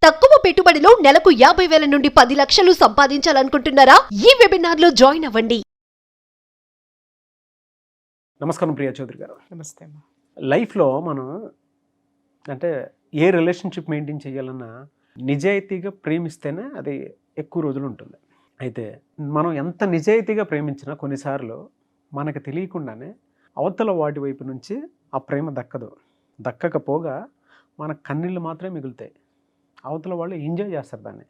తక్కువ పెట్టుబడిలో నెలకు 50,000 నుండి 10 లక్షలు సంపాదించాలనుకుంటున్నారా? ఈ వెబినార్ లో జాయిన్ అవ్వండి. నమస్కారం ప్రియా చౌదరి గారు. నమస్తే అమ్మా. లైఫ్లో మనం అంటే ఏ రిలేషన్షిప్ మెయింటైన్ చేయాలన్నా నిజాయితీగా ప్రేమిస్తేనే అది ఎక్కువ రోజులు ఉంటుంది. అయితే మనం ఎంత నిజాయితీగా ప్రేమించినా కొన్నిసార్లు మనకు తెలియకుండానే అవతల వాటి వైపు నుంచి ఆ ప్రేమ దక్కదు. దక్కకపోగా మన కన్నీళ్ళు మాత్రమే మిగులుతాయి. అవతల వాళ్ళు ఎంజాయ్ చేస్తారు దాన్ని.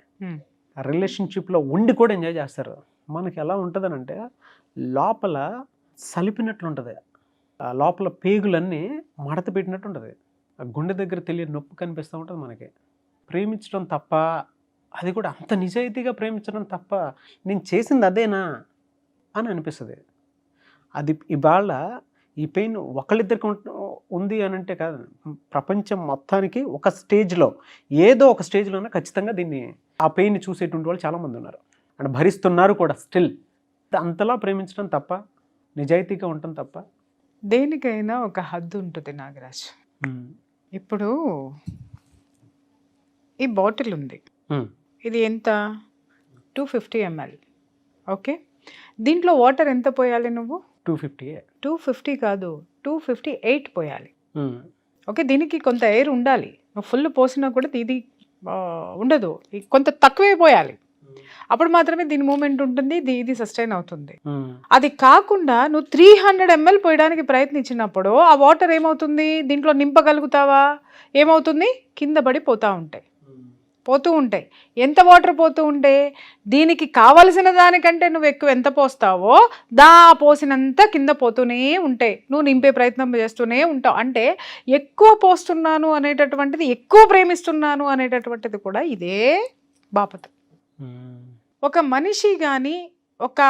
ఆ రిలేషన్షిప్లో ఉండి కూడా ఎంజాయ్ చేస్తారు. మనకి ఎలా ఉంటుందనంటే లోపల సలిపినట్లు ఉంటుంది. ఆ లోపల పేగులన్నీ మడత పెట్టినట్టు ఉంటుంది. ఆ గుండె దగ్గర తెలియని నొప్పి కనిపిస్తూ ఉంటుంది మనకి. ప్రేమించడం తప్ప, అది కూడా అంత నిజాయితీగా ప్రేమించడం తప్ప, నేను చేసింది అదేనా అని అనిపిస్తుంది. అది ఇవాళ ఈ పెయిన్ ఒకళ్ళిద్దరికి ఉంది అని అంటే కాదు, ప్రపంచం మొత్తానికి ఒక స్టేజ్లో ఏదో ఒక స్టేజ్లోనే ఖచ్చితంగా దీన్ని ఆ పెయిన్ని చూసేటువంటి వాళ్ళు చాలామంది ఉన్నారు అండ్ భరిస్తున్నారు కూడా. స్టిల్ అంతలా ప్రేమించడం తప్ప, నిజాయితీగా ఉండటం తప్ప. దేనికైనా ఒక హద్దు ఉంటుంది నాగరాజ్. ఇప్పుడు ఈ బాటిల్ ఉంది, ఇది ఎంత? 250 ml. ఓకే, దీంట్లో వాటర్ ఎంత పోయాలి నువ్వు? 250 కాదు, 258 పోయాలి. ఓకే, దీనికి కొంత ఎయిర్ ఉండాలి. నువ్వు ఫుల్ పోసినా కూడా ఇది ఉండదు, కొంత తక్కువే పోయాలి. అప్పుడు మాత్రమే దీని మూమెంట్ ఉంటుంది, ఇది సస్టైన్ అవుతుంది. అది కాకుండా నువ్వు 300 ml పోయడానికి ప్రయత్నించినప్పుడు ఆ వాటర్ ఏమవుతుంది? దీంట్లో నింపగలుగుతావా? ఏమవుతుంది? కింద పడి పోతూ ఉంటాయి. ఎంత వాటర్ పోతూ ఉంటే దీనికి కావలసిన దానికంటే నువ్వు ఎక్కువ ఎంత పోస్తావో పోసినంత కింద పోతూనే ఉంటాయి. నువ్వు నింపే ప్రయత్నం చేస్తూనే ఉంటావు. అంటే ఎక్కువ పోస్తున్నాను అనేటటువంటిది, ఎక్కువ ప్రేమిస్తున్నాను అనేటటువంటిది కూడా ఇదే బాపత. ఒక మనిషి కానీ, ఒక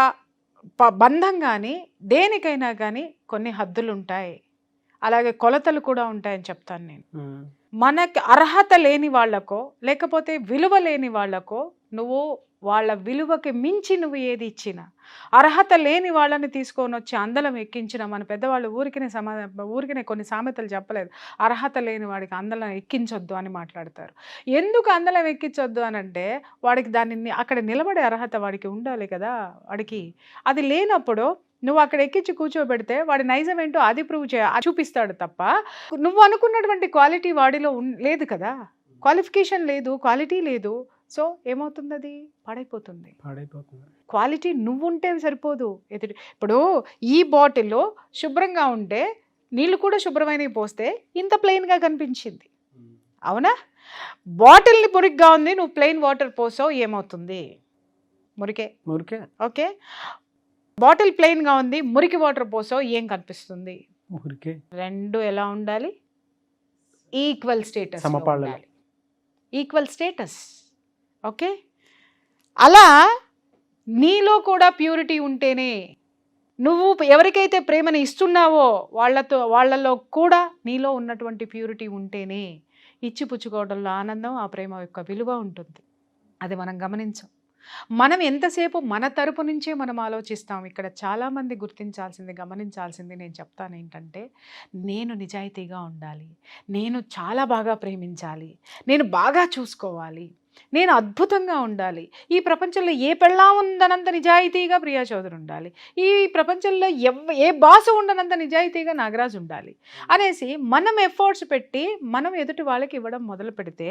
బంధం కానీ, దేనికైనా కానీ కొన్ని హద్దులు ఉంటాయి, అలాగే కొలతలు కూడా ఉంటాయని చెప్తాను నేను. మనకి అర్హత లేని వాళ్ళకో, లేకపోతే విలువ లేని వాళ్ళకో, నువ్వు వాళ్ళ విలువకి మించి నువ్వు ఏది ఇచ్చినా, అర్హత లేని వాళ్ళని తీసుకొని వచ్చి అందలం ఎక్కించిన, మన పెద్దవాళ్ళు ఊరికనే కొన్ని సామెతలు చెప్పలేదు. అర్హత లేని వాడికి అందలం ఎక్కించొద్దు అని మాట్లాడతారు. ఎందుకు అందలం ఎక్కించొద్దు అని అంటే, వాడికి దాన్ని అక్కడ నిలబడే అర్హత వాడికి ఉండాలి కదా. వాడికి అది లేనప్పుడు నువ్వు అక్కడ ఎక్కించి కూర్చోబెడితే వాడి నైజం ఏంటో అది చూపిస్తాడు తప్ప, నువ్వు అనుకున్నటువంటి క్వాలిటీ వాడిలో లేదు కదా. క్వాలిఫికేషన్ లేదు, క్వాలిటీ లేదు. సో ఏమవుతుంది? అది పాడైపోతుంది. క్వాలిటీ నువ్వు ఉంటే సరిపోదు. ఇప్పుడు ఈ బాటిల్లో శుభ్రంగా ఉంటే నీళ్ళు కూడా శుభ్రమైనవి పోస్తే ఇంత ప్లెయిన్గా కనిపించింది, అవునా? బాటిల్ని మురిగ్గా ఉంది, నువ్వు ప్లెయిన్ వాటర్ పోసావు, ఏమవుతుంది? మురికే. ఓకే, బాటిల్ ప్లెయిన్గా ఉంది, మురికి వాటర్ పోసావు, ఏం కనిపిస్తుంది? రెండు ఎలా ఉండాలి? ఈక్వల్ స్టేటస్ ఉండాలి. Equal status. ఓకే, అలా నీలో కూడా ప్యూరిటీ ఉంటేనే, నువ్వు ఎవరికైతే ప్రేమని ఇస్తున్నావో వాళ్ళలో కూడా నీలో ఉన్నటువంటి ప్యూరిటీ ఉంటేనే ఇచ్చిపుచ్చుకోవడంలో ఆనందం, ఆ ప్రేమ యొక్క విలువ ఉంటుంది. అది మనం గమనించాం. మనం ఎంతసేపు మన తరపు నుంచే మనం ఆలోచిస్తాం. ఇక్కడ చాలామంది గుర్తించాల్సింది, గమనించాల్సింది నేను చెప్తాను ఏంటంటే, నేను నిజాయితీగా ఉండాలి, నేను చాలా బాగా ప్రేమించాలి, నేను బాగా చూసుకోవాలి, నేను అద్భుతంగా ఉండాలి, ఈ ప్రపంచంలో ఏ పెళ్ళా ఉండనంత నిజాయితీగా ప్రియా చౌదరి ఉండాలి, ఈ ప్రపంచంలో ఏ బాసు ఉండనంత నిజాయితీగా నాగరాజు ఉండాలి అనేసి మనం ఎఫర్ట్స్ పెట్టి మనం ఎదుటి వాళ్ళకి ఇవ్వడం మొదలు పెడితే,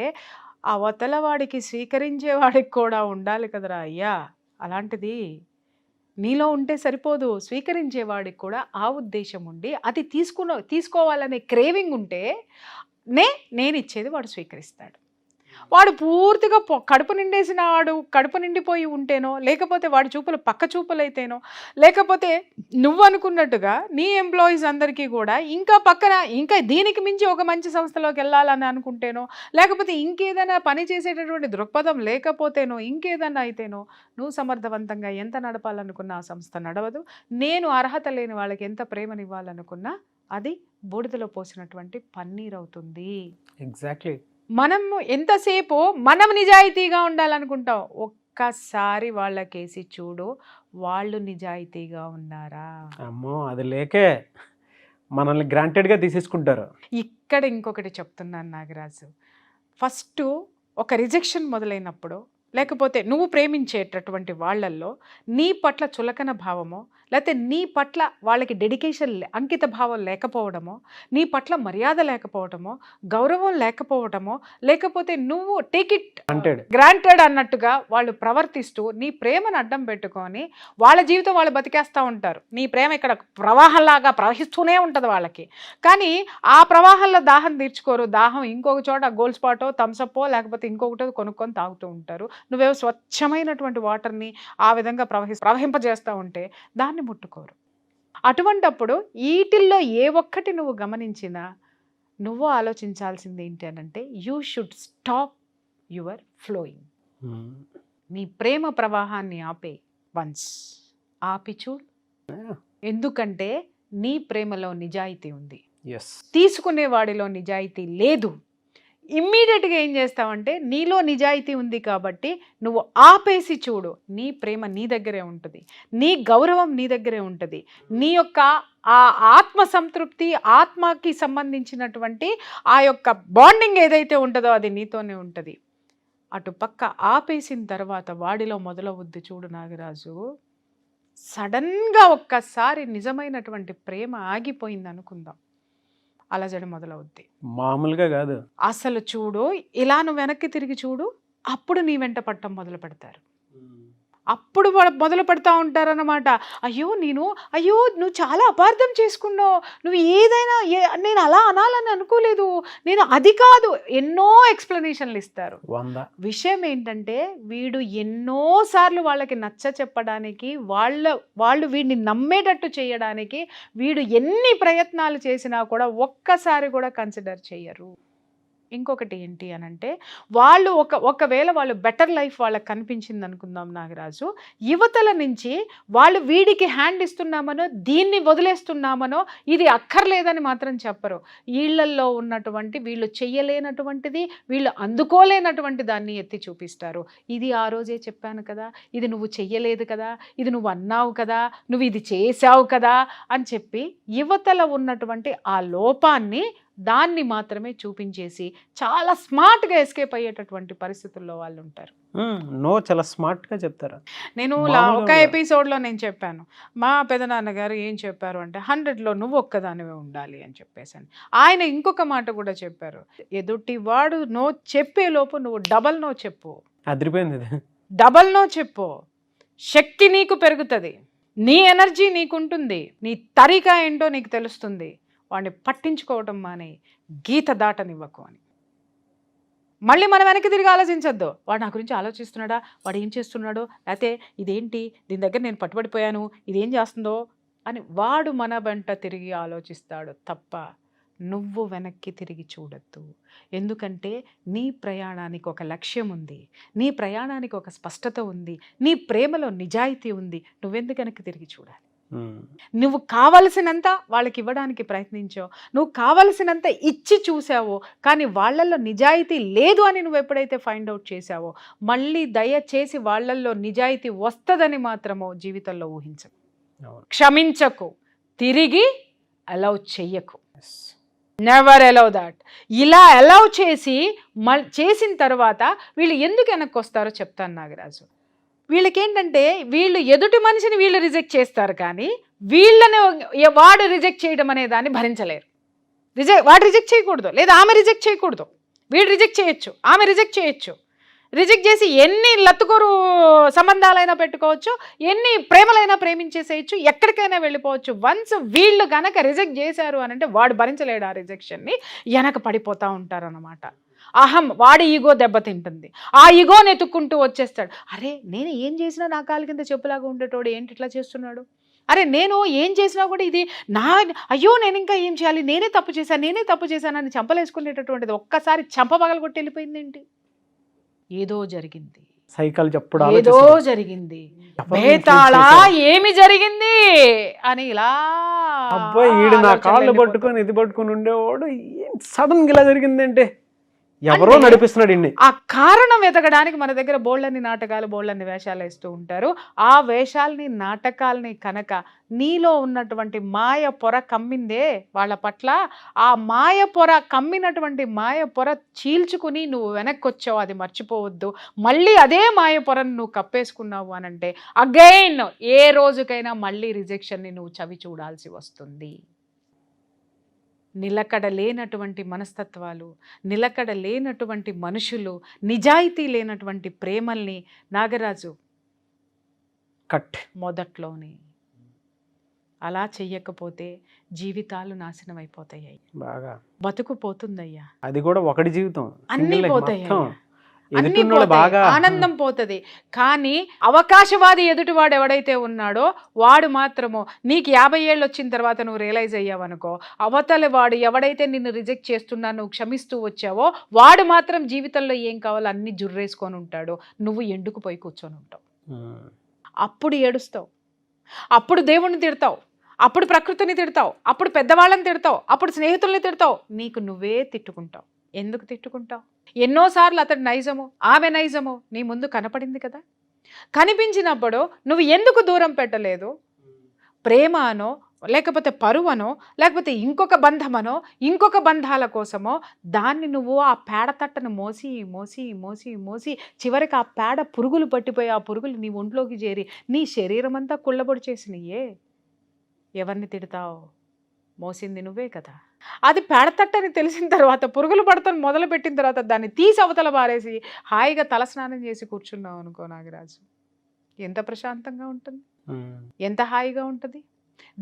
అవతల వాడికి స్వీకరించే వాడికి కూడా ఉండాలి కదరా అయ్యా. అలాంటిది నీలో ఉంటే సరిపోదు, స్వీకరించేవాడికి కూడా ఆ ఉద్దేశం ఉండి అది తీసుకోవాలనే క్రేవింగ్ ఉంటే నేను ఇచ్చేది వాడు స్వీకరిస్తాడు. వాడు పూర్తిగా కడుపు నిండేసిన వాడు, కడుపు నిండిపోయి ఉంటేనో, లేకపోతే వాడి చూపులు పక్క చూపులైతేనో, లేకపోతే నువ్వు అనుకున్నట్టుగా నీ ఎంప్లాయీస్ అందరికీ కూడా ఇంకా దీనికి మించి ఒక మంచి సంస్థలోకి వెళ్ళాలని అనుకుంటేనో, లేకపోతే ఇంకేదైనా పని చేసేటటువంటి దృక్పథం లేకపోతేనో, ఇంకేదైనా అయితేనో, నువ్వు సమర్థవంతంగా ఎంత నడపాలనుకున్నా ఆ సంస్థ నడవదు. నేను అర్హత లేని వాళ్ళకి ఎంత ప్రేమనివ్వాలనుకున్నా అది బూడిదలో పోసినటువంటి పన్నీర్ అవుతుంది. ఎగ్జాక్ట్లీ. మనం ఎంతసేపు మనం నిజాయితీగా ఉండాలనుకుంటాం, ఒక్కసారి వాళ్ళకేసి చూడు, వాళ్ళు నిజాయితీగా ఉన్నారా? అమ్మో, అది లేకే మనల్ని గ్రాంటెడ్గా తీసేసుకుంటారు. ఇక్కడ ఇంకొకటి చెప్తున్నాను నాగరాజు. ఫస్ట్ ఒక రిజెక్షన్ మొదలైనప్పుడు, లేకపోతే నువ్వు ప్రేమించేటటువంటి వాళ్ళల్లో నీ పట్ల చులకన భావమో, లేకపోతే నీ పట్ల వాళ్ళకి డెడికేషన్ అంకిత భావం లేకపోవడమో, నీ పట్ల మర్యాద లేకపోవడమో, గౌరవం లేకపోవడమో, లేకపోతే నువ్వు టేక్ ఇట్ గ్రాంటెడ్ అన్నట్టుగా వాళ్ళు ప్రవర్తిస్తూ నీ ప్రేమను అడ్డం పెట్టుకొని వాళ్ళ జీవితం వాళ్ళు బతికేస్తూ ఉంటారు. నీ ప్రేమ ఇక్కడ ప్రవాహంలాగా ప్రవహిస్తూనే ఉంటుంది వాళ్ళకి. కానీ ఆ ప్రవాహంలో దాహం తీర్చుకోరు. దాహం ఇంకొక చోట గోల్డ్ స్పాటో థమ్సప్పో లేకపోతే ఇంకొకటో కొనుక్కొని తాగుతూ ఉంటారు. నువ్వేవో స్వచ్ఛమైనటువంటి వాటర్ని ఆ విధంగా ప్రవహింపజేస్తూ ఉంటే దాన్ని ముట్టుకోరు. అటువంటప్పుడు వీటిల్లో ఏ ఒక్కటి నువ్వు గమనించినా నువ్వు ఆలోచించాల్సింది ఏంటి అనంటే, you should stop your flowing. నీ ప్రేమ ప్రవాహాన్ని ఆపే వన్స్. ఆపి చూడు. ఎందుకంటే నీ ప్రేమలో నిజాయితీ ఉంది, తీసుకునే వాడిలో నిజాయితీ లేదు. ఇమ్మీడియట్గా ఏం చేస్తావంటే, నీలో నిజాయితీ ఉంది కాబట్టి నువ్వు ఆపేసి చూడు. నీ ప్రేమ నీ దగ్గరే ఉంటుంది, నీ గౌరవం నీ దగ్గరే ఉంటుంది, నీ యొక్క ఆ ఆత్మ సంతృప్తి, ఆత్మకి సంబంధించినటువంటి ఆ యొక్క బాండింగ్ ఏదైతే ఉంటుందో అది నీతోనే ఉంటుంది. అటు పక్క ఆపేసిన తర్వాత వాడిలో మొదలవుద్ది చూడు నాగరాజు. సడన్గా ఒక్కసారి నిజమైనటువంటి ప్రేమ ఆగిపోయింది అనుకుందాం, అలజడి మొదలవుద్ది. మామూలుగా కాదు అసలు చూడు, ఇలా నువ్వు వెనక్కి తిరిగి చూడు, అప్పుడు నీ వెంట పట్టం మొదలు పెడతారు. అప్పుడు మొదలు పెడతా ఉంటారన్నమాట. అయ్యో నువ్వు చాలా అపార్థం చేసుకున్నావు, నువ్వు ఏదైనా నేను అలా అనాలని అనుకోలేదు, నేను అది కాదు, ఎన్నో ఎక్స్ప్లెనేషన్లు ఇస్తారు. విషయం ఏంటంటే, వీడు ఎన్నోసార్లు వాళ్ళకి నచ్చ చెప్పడానికి, వాళ్ళు వీడిని నమ్మేటట్టు చేయడానికి వీడు ఎన్ని ప్రయత్నాలు చేసినా కూడా ఒక్కసారి కూడా కన్సిడర్ చేయరు. ఇంకొకటి ఏంటి అనంటే, వాళ్ళు ఒకవేళ వాళ్ళు బెటర్ లైఫ్ వాళ్ళకి కనిపించింది అనుకుందాం నాగరాజు, యువతల నుంచి వాళ్ళు వీడికి హ్యాండ్ ఇస్తున్నామనో దీన్ని వదిలేస్తున్నామనో ఇది అక్కర్లేదని మాత్రం చెప్పరు. వీళ్ళల్లో ఉన్నటువంటి వీళ్ళు చెయ్యలేనటువంటిది, వీళ్ళు అందుకోలేనటువంటి దాన్ని ఎత్తి చూపిస్తారు. ఇది ఆ రోజే చెప్పాను కదా, ఇది నువ్వు చెయ్యలేదు కదా, ఇది నువ్వు అన్నావు కదా, నువ్వు ఇది చేసావు కదా అని చెప్పి యువతల ఉన్నటువంటి ఆ లోపాన్ని దాన్ని మాత్రమే చూపించేసి చాలా స్మార్ట్గా ఎస్కేప్ అయ్యేటటువంటి పరిస్థితుల్లో వాళ్ళు ఉంటారు. చాలా స్మార్ట్గా చెప్తారు. నేను ఒక ఎపిసోడ్లో నేను చెప్పాను, మా పెదనాన్నగారు ఏం చెప్పారు అంటే, 100లో నువ్వు ఒక్కదానివే ఉండాలి అని చెప్పేసాను. ఆయన ఇంకొక మాట కూడా చెప్పారు, ఎదుటి వాడు నో చెప్పే లోపు నువ్వు డబల్ నో చెప్పు. అదిరిపోయింది. డబల్ నో చెప్పు, శక్తి నీకు పెరుగుతుంది, నీ ఎనర్జీ నీకుంటుంది, నీ తరీకా ఏంటో నీకు తెలుస్తుంది. వాడిని పట్టించుకోవటం మానే, గీత దాటనివ్వకు అని. మళ్ళీ మనం వెనక్కి తిరిగి ఆలోచించద్దు, వాడు నా గురించి ఆలోచిస్తున్నాడా, వాడు ఏం చేస్తున్నాడో, లేకపోతే ఇదేంటి దీని దగ్గర నేను పట్టుబడిపోయాను, ఇదేం చేస్తుందో అని వాడు మన వెంట తిరిగి ఆలోచిస్తాడు తప్ప నువ్వు వెనక్కి తిరిగి చూడద్దు. ఎందుకంటే నీ ప్రయాణానికి ఒక లక్ష్యం ఉంది, నీ ప్రయాణానికి ఒక స్పష్టత ఉంది, నీ ప్రేమలో నిజాయితీ ఉంది. నువ్వెందుకు వెనక్కి తిరిగి చూడాలి? నువ్వు కావలసినంత వాళ్ళకి ఇవ్వడానికి ప్రయత్నించావు, నువ్వు కావలసినంత ఇచ్చి చూసావో, కానీ వాళ్ళల్లో నిజాయితీ లేదు అని నువ్వు ఎప్పుడైతే ఫైండ్ అవుట్ చేసావో, మళ్ళీ దయచేసి వాళ్ళల్లో నిజాయితీ వస్తుందని మాత్రమో జీవితంలో ఊహించకు, క్షమించకు, తిరిగి అలౌ చెయ్యకు. Never allow that. ఇలా అలౌ చేసిన తర్వాత వీళ్ళు ఎందుకు వెనక్కి వస్తారో చెప్తాను నాగరాజు. వీళ్ళకేంటంటే, వీళ్ళు ఎదుటి మనిషిని వీళ్ళు రిజెక్ట్ చేస్తారు, కానీ వీళ్ళని వాడు రిజెక్ట్ చేయడం అనే దాన్ని భరించలేరు. వాడు రిజెక్ట్ చేయకూడదు, లేదా ఆమె రిజెక్ట్ చేయకూడదు. వీడు రిజెక్ట్ చేయొచ్చు, ఆమె రిజెక్ట్ చేయొచ్చు. రిజెక్ట్ చేసి ఎన్ని లత్తుకోరు సంబంధాలైనా పెట్టుకోవచ్చు, ఎన్ని ప్రేమలైనా ప్రేమించేసేయచ్చు, ఎక్కడికైనా వెళ్ళిపోవచ్చు. వన్స్ వీళ్ళు గనక రిజెక్ట్ చేశారు అని అంటే వాడు భరించలేడు ఆ రిజెక్షన్ని, వెనక పడిపోతూ ఉంటారన్నమాట. వాడి ఈగో దెబ్బతింటుంది, ఆ ఈగోని ఎత్తుక్కుంటూ వచ్చేస్తాడు. అరే నేను ఏం చేసినా నా కాలు కింద చెప్పులాగా ఉండేటోడు ఏంటి ఇట్లా చేస్తున్నాడు, అరే నేను ఏం చేసినా కూడా ఇది అయ్యో నేను ఇంకా ఏం చేయాలి, నేనే తప్పు చేశానని చంపలేసుకునేటటువంటిది ఒక్కసారి చంప పగలగొట్టి వెళ్ళిపోయింది. ఏంటి, ఏదో జరిగింది, సైకిల్ చెప్పుడు ఏదో జరిగింది, బేతాళా ఏమి జరిగింది అని ఇలా అబ్బాయి ఈడు నా కాళ్ళు పట్టుకొని ఇది పట్టుకొని ఉండేవాడు, సడన్ గా ఇలా జరిగింది అంటే ఎవరో అంటే నడిపిస్తున్నాడు ఇన్ని. ఆ కారణం వెతకడానికి మన దగ్గర బోళ్ళని నాటకాలు, బోళ్ళని వేషాలు వేస్తూ ఉంటారు. ఆ వేషాలని, నాటకాలని కనుక నీలో ఉన్నటువంటి మాయ పొర కమ్మిందే వాళ్ళ పట్ల, ఆ మాయ పొర కమ్మినటువంటి మాయ పొర చీల్చుకుని నువ్వు వెనక్కి వచ్చావు, అది మర్చిపోవద్దు. మళ్ళీ అదే మాయ పొరను నువ్వు కప్పేసుకున్నావు అనంటే అగైన్ ఏ రోజుకైనా మళ్ళీ రిజెక్షన్ని నువ్వు చవి చూడాల్సి వస్తుంది. నిలకడ లేనటువంటి మనస్తత్వాలు, నిలకడ లేనటువంటి మనుషులు, నిజాయితీ లేనటువంటి ప్రేమల్ని నాగరాజు కట్ మొదట్లోనే అలా చెయ్యకపోతే జీవితాలు నాశనం అయిపోతాయి, బాగా బతుకు పోతుందయ్యా, అది కూడా ఒకటి జీవితం, అన్నీ సింగిల్ లైఫ్ పోతాయి మొత్తం. అయ్యా. అన్నీ ఎదుటిన్నోడు పోతాయి, బాగా ఆనందం పోతుంది. కానీ అవకాశవాది ఎదుటివాడు ఎవడైతే ఉన్నాడో వాడు మాత్రము నీకు 50 ఏళ్ళు వచ్చిన తర్వాత నువ్వు రియలైజ్ అయ్యావనుకో, అవతల వాడు ఎవడైతే నిన్ను రిజెక్ట్ చేస్తున్నా నువ్వు క్షమిస్తూ వచ్చావో వాడు మాత్రం జీవితంలో ఏం కావాలో అన్ని జుర్రేసుకొని ఉంటాడు, నువ్వు ఎండుకుపోయి కూర్చొని ఉంటావు. అప్పుడు ఏడుస్తావు, అప్పుడు దేవుణ్ణి తిడతావు, అప్పుడు ప్రకృతిని తిడతావు, అప్పుడు పెద్దవాళ్ళని తిడతావు, అప్పుడు స్నేహితుల్ని తిడతావు, నీకు నువ్వే తిట్టుకుంటావు. ఎందుకు తిట్టుకుంటావు? ఎన్నోసార్లు అతడి నైజము, ఆమె నైజము నీ ముందు కనపడింది కదా. కనిపించినప్పుడు నువ్వు ఎందుకు దూరం పెట్టలేదు? ప్రేమ అనో, లేకపోతే పరువనో, లేకపోతే ఇంకొక బంధమనో, ఇంకొక బంధాల కోసమో దాన్ని నువ్వు ఆ పేడ తట్టను మోసి మోసి మోసి మోసి చివరికి ఆ పేడ పురుగులు పట్టిపోయి ఆ పురుగులు నీ ఒంట్లోకి చేరి నీ శరీరం అంతా కుళ్ళబొడి చేసినయే. ఎవరిని తిడతావు? మోసింది నువ్వే కదా. అది పేడతట్టని తెలిసిన తర్వాత, పురుగులు పడతాను మొదలు పెట్టిన తర్వాత దాన్ని తీసి అవతల పారేసి హాయిగా తలస్నానం చేసి కూర్చున్నావు అనుకో నాగరాజు, ఎంత ప్రశాంతంగా ఉంటుంది, ఎంత హాయిగా ఉంటుంది.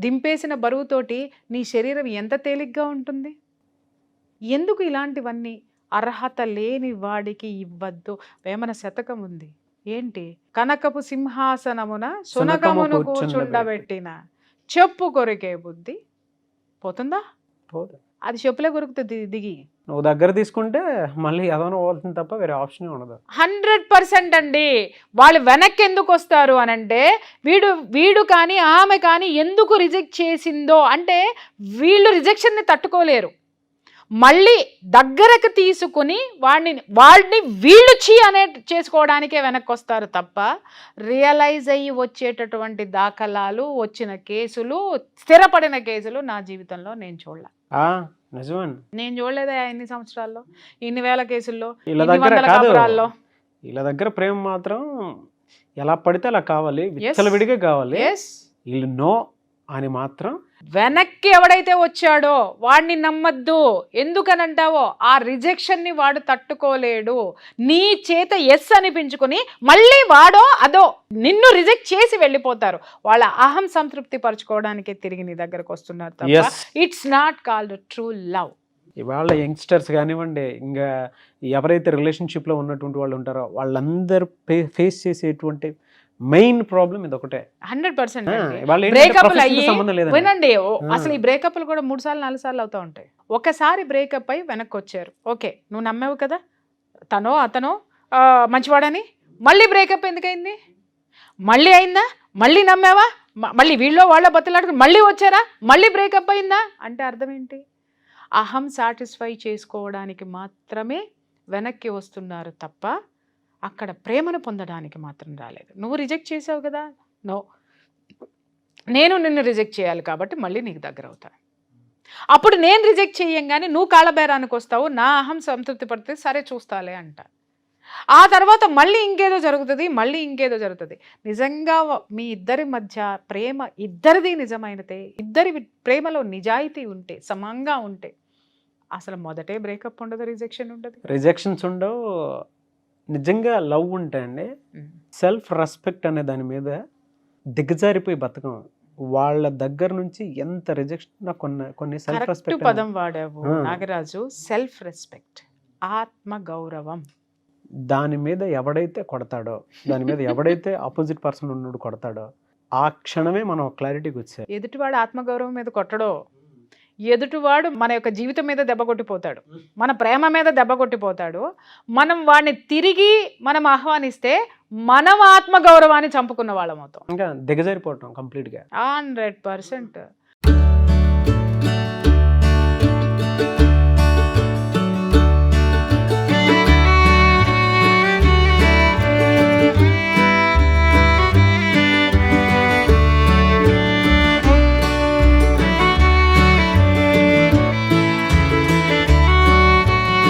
దింపేసిన బరువుతోటి నీ శరీరం ఎంత తేలిగ్గా ఉంటుంది. ఎందుకు ఇలాంటివన్నీ? అర్హత లేని వాడికి ఇవ్వద్దు. వేమన శతకం ఉంది, ఏంటి? కనకపు సింహాసనమున సునకమును కూర్చుండబెట్టిన చెప్పు కొరికే బుద్ధి పోతుందా? అది చెప్పులే కొరుకుతుంది దిగి. నువ్వు దగ్గర తీసుకుంటే మళ్ళీ ఏదైనా పోతుంది తప్ప వేరే ఆప్షన్ ఉండదు. 100% అండి. వాళ్ళు వెనక్కి ఎందుకు వస్తారు అనంటే వీడు కానీ ఆమె కానీ ఎందుకు రిజెక్ట్ చేసిందో అంటే వీళ్ళు రిజెక్షన్ని తట్టుకోలేరు. మళ్ళీ దగ్గరకు తీసుకుని వాడిని వీళ్ళు అనే చేసుకోవడానికే వెనక్కి వస్తారు తప్ప రియలైజ్ అయ్యి వచ్చేటటువంటి దాఖలాలు, వచ్చిన కేసులు, స్థిరపడిన కేసులు నా జీవితంలో నేను చూడలే. నేను చూడలేదా ఇన్ని సంవత్సరాల్లో, ఇన్ని వేల కేసుల్లో, వీళ్ళ దగ్గర ప్రేమ మాత్రం ఎలా పడితే అలా కావాలి, విచ్చలవిడిగా కావాలి. వీళ్ళు నో అని మాత్రం వెనక్కి ఎవడైతే వచ్చాడో వాడిని నమ్మద్దు. ఎందుకనంటావో ఆ రిజెక్షన్ని వాడు తట్టుకోలేడు. నీ చేత ఎస్ అనిపించుకుని మళ్ళీ వాడో అదో నిన్ను రిజెక్ట్ చేసి వెళ్ళిపోతారు. వాళ్ళ అహం సంతృప్తి పరచుకోవడానికే తిరిగి నీ దగ్గరకు వస్తున్నారు తప్ప it's not called true love. ఇవాళ యంగ్స్టర్స్ కానివ్వండి, ఇంకా ఎవరైతే రిలేషన్షిప్లో ఉన్నటువంటి వాళ్ళు ఉంటారో వాళ్ళందరూ ఫేస్ చేసేటువంటి మెయిన్ ప్రాబ్లం ఇది ఒకటే. 100% బ్రేకప్లు అయ్యి వినండి, అసలు ఈ బ్రేకప్లు కూడా 3 సార్లు 4 సార్లు అవుతూ ఉంటాయి. ఒకసారి బ్రేకప్ అయి వెనక్కి వచ్చారు, ఓకే నువ్వు నమ్మావు కదా అతనో మంచివాడని. మళ్ళీ బ్రేకప్ ఎందుకైంది? మళ్ళీ అయిందా? మళ్ళీ నమ్మావా? మళ్ళీ వీళ్ళో వాళ్ళ బతులాడుకుని మళ్ళీ వచ్చారా? మళ్ళీ బ్రేకప్ అయిందా? అంటే అర్థం ఏంటి? అహం సాటిస్ఫై చేసుకోవడానికి మాత్రమే వెనక్కి వస్తున్నారు తప్ప అక్కడ ప్రేమను పొందడానికి మాత్రం రాలేదు. నువ్వు రిజెక్ట్ చేసావు కదా, నో నేను నిన్ను రిజెక్ట్ చేయాలి కాబట్టి మళ్ళీ నీకు దగ్గర అవుతాను. అప్పుడు నేను రిజెక్ట్ చేయంగానే నువ్వు కాళ్ళబేరానికి వస్తావు, నా అహం సంతృప్తి పడితే సరే చూస్తాలే అంట. ఆ తర్వాత మళ్ళీ ఇంకేదో జరుగుతుంది. నిజంగా మీ ఇద్దరి మధ్య ప్రేమ ఇద్దరిది నిజమైనతే, ఇద్దరి ప్రేమలో నిజాయితీ ఉంటే, సమంగా ఉంటే అసలు మొదటే బ్రేకప్ ఉండదు, రిజెక్షన్స్ ఉండవు. నిజంగా లవ్ ఉంటాయండి, సెల్ఫ్ రెస్పెక్ట్ అనే దాని మీద దిగజారిపోయి బతకం. వాళ్ళ దగ్గర నుంచి ఎంత రిజెక్షన్ కొన్ని సెల్ఫ్ రెస్పెక్ట్ పదం వాడావు నాగరాజు, సెల్ఫ్ రెస్పెక్ట్, ఆత్మ గౌరవం. దాని మీద ఎవడైతే కొడతాడో, దాని మీద ఎవడైతే ఆపోజిట్ పర్సన్ ఉన్నాడు కొడతాడో ఆ క్షణమే మనం క్లారిటీకి వచ్చాయి. ఎదుటివాడు ఆత్మగౌరవం మీద కొట్టడో, ఎదుటివాడు మన యొక్క జీవితం మీద దెబ్బ కొట్టిపోతాడు, మన ప్రేమ మీద దెబ్బ కొట్టిపోతాడు. మనం వాడిని తిరిగి మనం ఆహ్వానిస్తే మనం ఆత్మగౌరవాన్ని చంపుకున్న వాళ్ళం అవుతాం. ఇంకా దిగజారిపోవటం కంప్లీట్గా. 100%.